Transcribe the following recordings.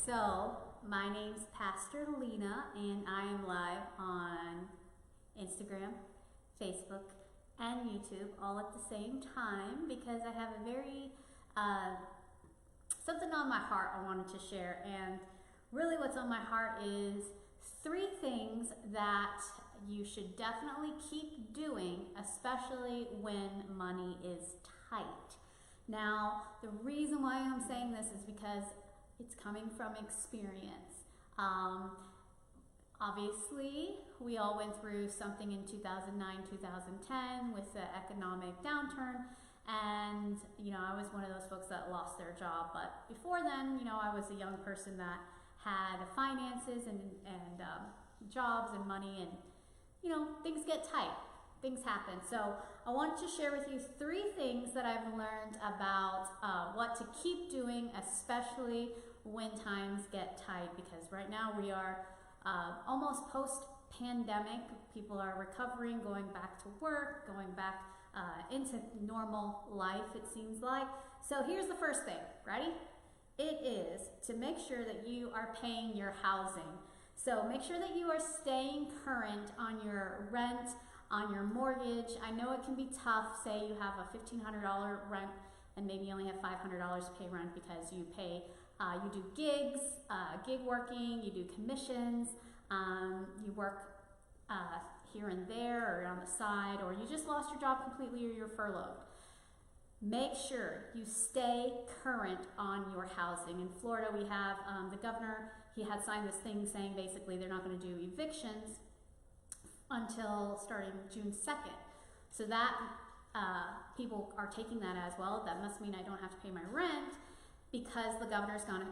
So, my name's Pastor Lena, and I am live on Instagram, Facebook, and YouTube all at the same time because I have a very something on my heart I wanted to share. And really, what's on my heart is 3 things that you should definitely keep doing, especially when money is tight. Now, the reason why I'm saying this is because it's coming from experience. Obviously, we all went through something in 2009, 2010 with the economic downturn, and I was one of those folks that lost their job. But before then, I was a young person that had finances and jobs and money, and things get tight. Things happen. So I wanted to share with you 3 things that I've learned about what to keep doing, especially when times get tight, because right now we are almost post-pandemic. People are recovering, going back to work, going back into normal life, it seems like. So here's the first thing. Ready? It is to make sure that you are paying your housing. So make sure that you are staying current on your rent, on your mortgage. I know it can be tough. Say you have a $1,500 rent and maybe you only have $500 to pay rent because you pay, you do gigs, gig working, you do commissions, you work here and there or on the side, or you just lost your job completely or you're furloughed. Make sure you stay current on your housing. In Florida, we have the governor, he had signed this thing saying basically they're not going to do evictions until starting June 2nd. So that people are taking that as, well, that must mean I don't have to pay my rent because the governor's going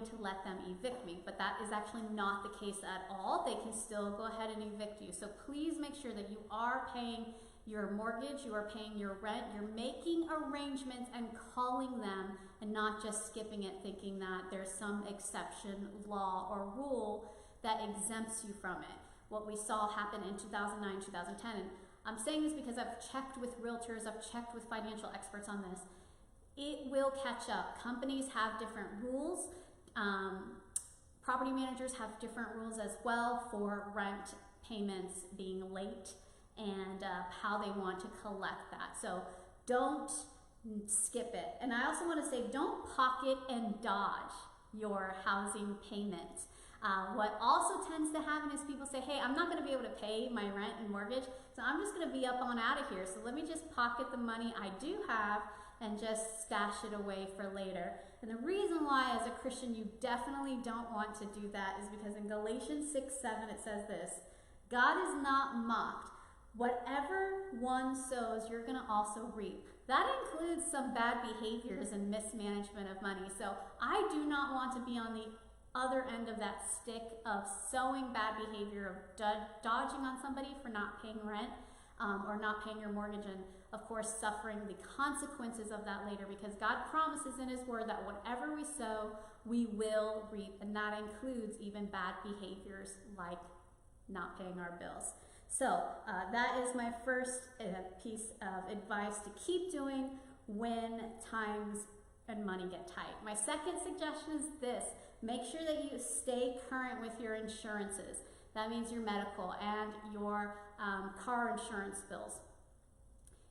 to let them evict me. But that is actually not the case at all. They can still go ahead and evict you. So please make sure that you are paying your mortgage, you are paying your rent, you're making arrangements and calling them, and not just skipping it thinking that there's some exception, law, or rule that exempts you from it. What we saw happen in 2009, 2010, and I'm saying this because I've checked with realtors, I've checked with financial experts on this. It will catch up. Companies have different rules. Property managers have different rules as well for rent payments being late and how they want to collect that. So don't skip it. And I also want to say, don't pocket and dodge your housing payment. What also tends to happen is people say, hey, I'm not going to be able to pay my rent and mortgage, so I'm just going to be up on out of here. So let me just pocket the money I do have and just stash it away for later. And the reason why, as a Christian, you definitely don't want to do that is because in Galatians 6:7 it says this: God is not mocked. Whatever one sows, you're going to also reap. That includes some bad behaviors and mismanagement of money. So I do not want to be on the other end of that stick of sowing bad behavior, of dodging on somebody for not paying rent or not paying your mortgage, and of course suffering the consequences of that later, because God promises in his word that whatever we sow, we will reap, and that includes even bad behaviors like not paying our bills. So that is my first piece of advice to keep doing when times and money get tight. My second suggestion is this: make sure that you stay current with your insurances. That means your medical and your car insurance bills.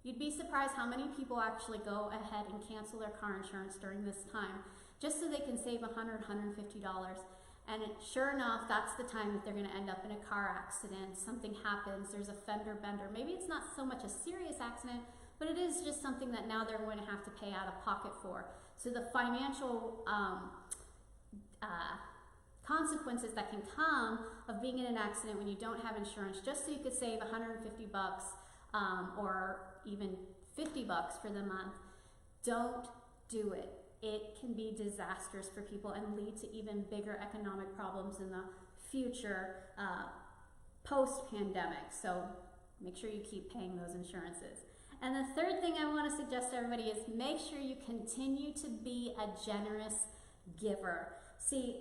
You'd be surprised how many people actually go ahead and cancel their car insurance during this time just so they can save $100, $150. And sure enough, that's the time that they're going to end up in a car accident. Something happens, there's a fender bender. Maybe it's not so much a serious accident, but it is just something that now they're going to have to pay out of pocket for. So the financial consequences that can come of being in an accident when you don't have insurance, just so you could save $150 or even $50 for the month, don't do it. It can be disastrous for people and lead to even bigger economic problems in the future post-pandemic. So make sure you keep paying those insurances. And the third thing I want to suggest to everybody is make sure you continue to be a generous giver. See,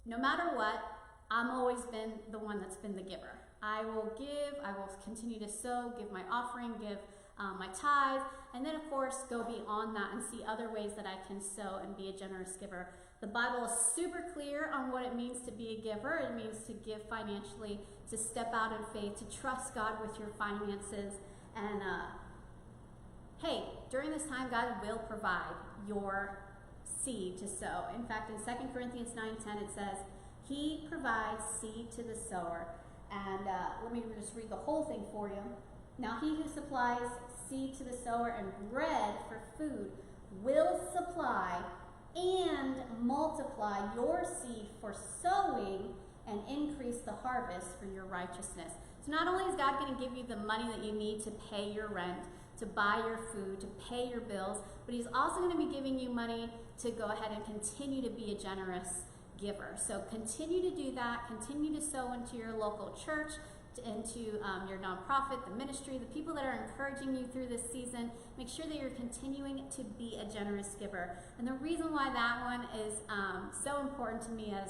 no matter what, I'm always been the one that's been the giver. I will give, I will continue to sow, give my offering, give my tithe, And then, of course, go beyond that and see other ways that I can sow and be a generous giver. The Bible is super clear on what it means to be a giver. It means to give financially, to step out in faith, to trust God with your finances. And hey, during this time, God will provide your seed to sow. In fact, in 2 Corinthians 9:10, it says, He provides seed to the sower. And let me just read the whole thing for you. Now he who supplies seed to the sower and bread for food will supply and multiply your seed for sowing and increase the harvest for your righteousness. So not only is God going to give you the money that you need to pay your rent, to buy your food, to pay your bills, but he's also going to be giving you money to go ahead and continue to be a generous giver. So continue to do that. Continue to sow into your local church, into your nonprofit, the ministry, the people that are encouraging you through this season. Make sure that you're continuing to be a generous giver. And the reason why that one is so important to me, as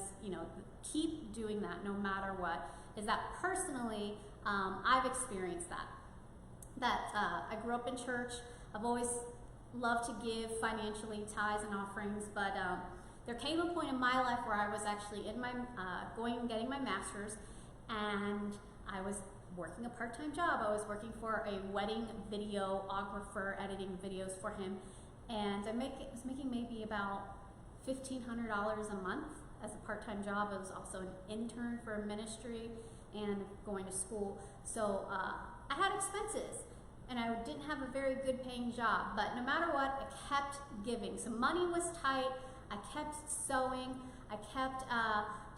keep doing that no matter what, is that personally I've experienced that I grew up in church. I've always loved to give financially, tithes and offerings, but there came a point in my life where I was actually in my going and getting my master's, and I was working a part-time job. I was working for a wedding videographer, editing videos for him, and I was making maybe about $1,500 a month as a part-time job. I was also an intern for a ministry and going to school. So I had expenses, and I didn't have a very good paying job, but no matter what, I kept giving. So money was tight. I kept sowing. I kept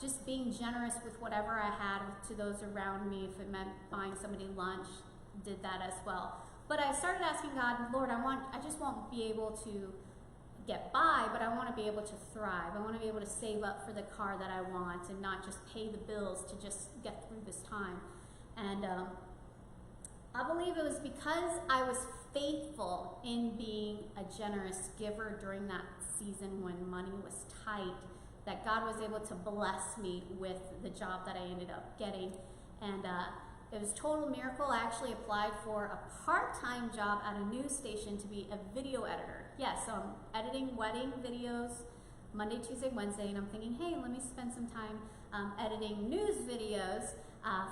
just being generous with whatever I had to those around me. If it meant buying somebody lunch, did that as well. But I started asking God, Lord, I just won't be able to get by, but I want to be able to thrive. I want to be able to save up for the car that I want and not just pay the bills to just get through this time. And I believe it was because I was faithful in being a generous giver during that season when money was tight, that God was able to bless me with the job that I ended up getting. And it was a total miracle. I actually applied for a part-time job at a news station to be a video editor. Yes, so I'm editing wedding videos Monday, Tuesday, Wednesday, and I'm thinking, hey, let me spend some time editing news videos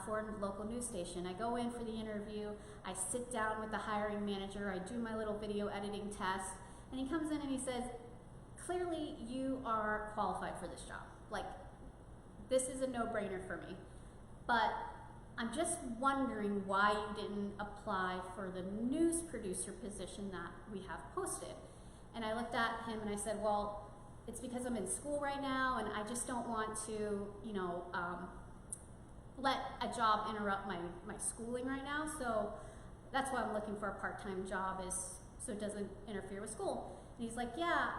for a local news station. I go in for the interview, I sit down with the hiring manager, I do my little video editing test, and he comes in and he says, clearly you are qualified for this job. Like, this is a no-brainer for me. But I'm just wondering why you didn't apply for the news producer position that we have posted. And I looked at him and I said, well, it's because I'm in school right now and I just don't want to, let a job interrupt my schooling right now. So that's why I'm looking for a part-time job, is so it doesn't interfere with school. And he's like, yeah,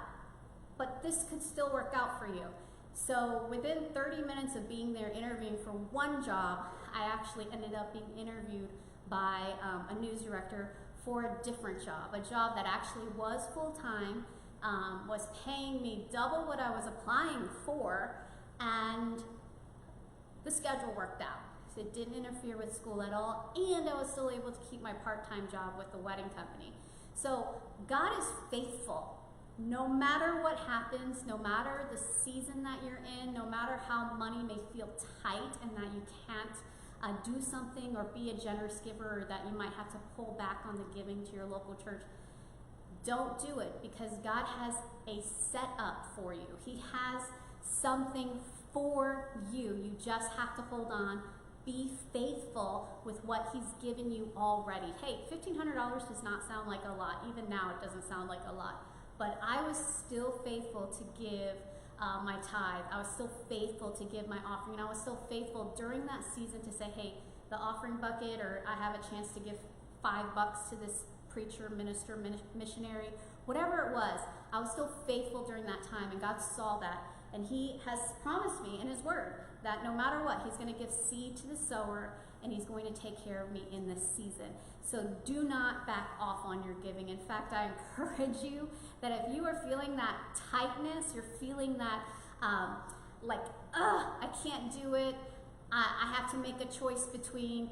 but this could still work out for you. So within 30 minutes of being there interviewing for one job, I actually ended up being interviewed by a news director for a different job, a job that actually was full-time, was paying me double what I was applying for, and the schedule worked out. So it didn't interfere with school at all, and I was still able to keep my part-time job with the wedding company. So God is faithful. No matter what happens, no matter the season that you're in, no matter how money may feel tight and that you can't do something or be a generous giver, or that you might have to pull back on the giving to your local church, don't do it, because God has a setup for you. He has something for you. You just have to hold on. Be faithful with what He's given you already. Hey, $1,500 does not sound like a lot. Even now, it doesn't sound like a lot. But I was still faithful to give my tithe. I was still faithful to give my offering. And I was still faithful during that season to say, hey, the offering bucket, or I have a chance to give $5 to this preacher, minister, missionary, whatever it was. I was still faithful during that time, and God saw that. And He has promised me in His Word that no matter what, He's going to give seed to the sower, and He's going to take care of me in this season. So do not back off on your giving. In fact, I encourage you that if you are feeling that tightness, you're feeling that I can't do it, I have to make a choice between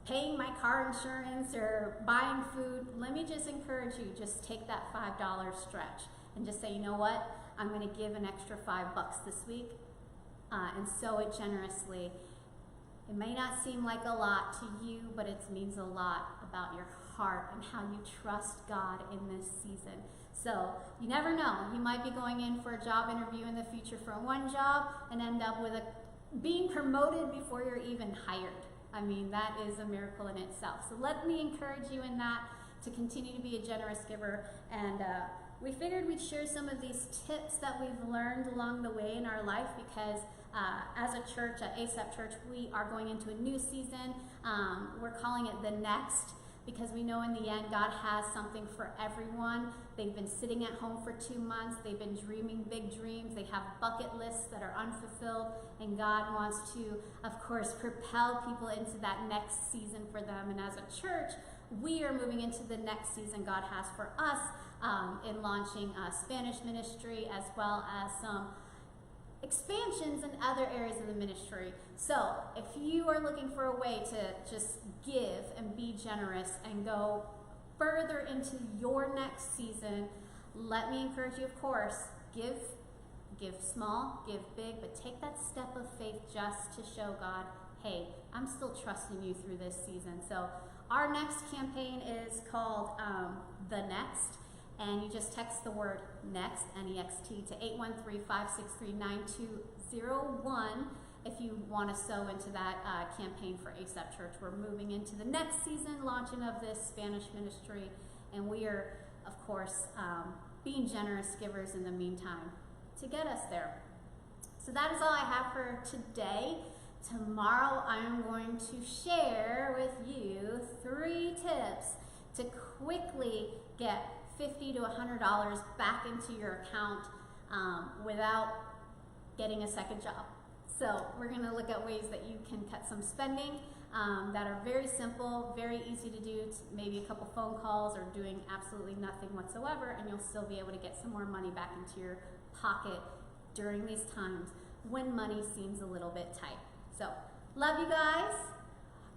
paying my car insurance or buying food, let me just encourage you, just take that $5 stretch and just say, you know what, I'm going to give an extra $5 this week and sow it generously. It may not seem like a lot to you, but it means a lot about your heart and how you trust God in this season. So you never know. You might be going in for a job interview in the future for one job and end up with being promoted before you're even hired. I mean, that is a miracle in itself. So let me encourage you in that, to continue to be a generous giver. And we figured we'd share some of these tips that we've learned along the way in our life, because as a church, at ASAP Church, we are going into a new season. We're calling it The Next, because we know in the end God has something for everyone. They've been sitting at home for 2 months. They've been dreaming big dreams. They have bucket lists that are unfulfilled, and God wants to, of course, propel people into that next season for them. And as a church, we are moving into the next season God has for us in launching a Spanish ministry, as well as some expansions in other areas of the ministry. So if you are looking for a way to just give and be generous and go further into your next season, let me encourage you, of course, give small, give big, but take that step of faith just to show God, hey, I'm still trusting you through this season. So our next campaign is called The Next. And you just text the word NEXT, N-E-X-T, to 813-563-9201 if you want to sow into that campaign for ASAP Church. We're moving into the next season, launching of this Spanish ministry, and we are, of course, being generous givers in the meantime to get us there. So that is all I have for today. Tomorrow I am going to share with you 3 tips to quickly get $50 to $100 back into your account without getting a second job. So we're going to look at ways that you can cut some spending that are very simple, very easy to do, maybe a couple phone calls or doing absolutely nothing whatsoever, and you'll still be able to get some more money back into your pocket during these times when money seems a little bit tight. So love you guys.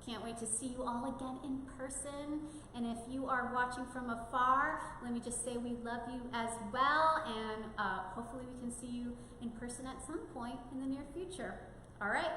Can't wait to see you all again in person. And if you are watching from afar, let me just say we love you as well. And hopefully we can see you in person at some point in the near future. All right.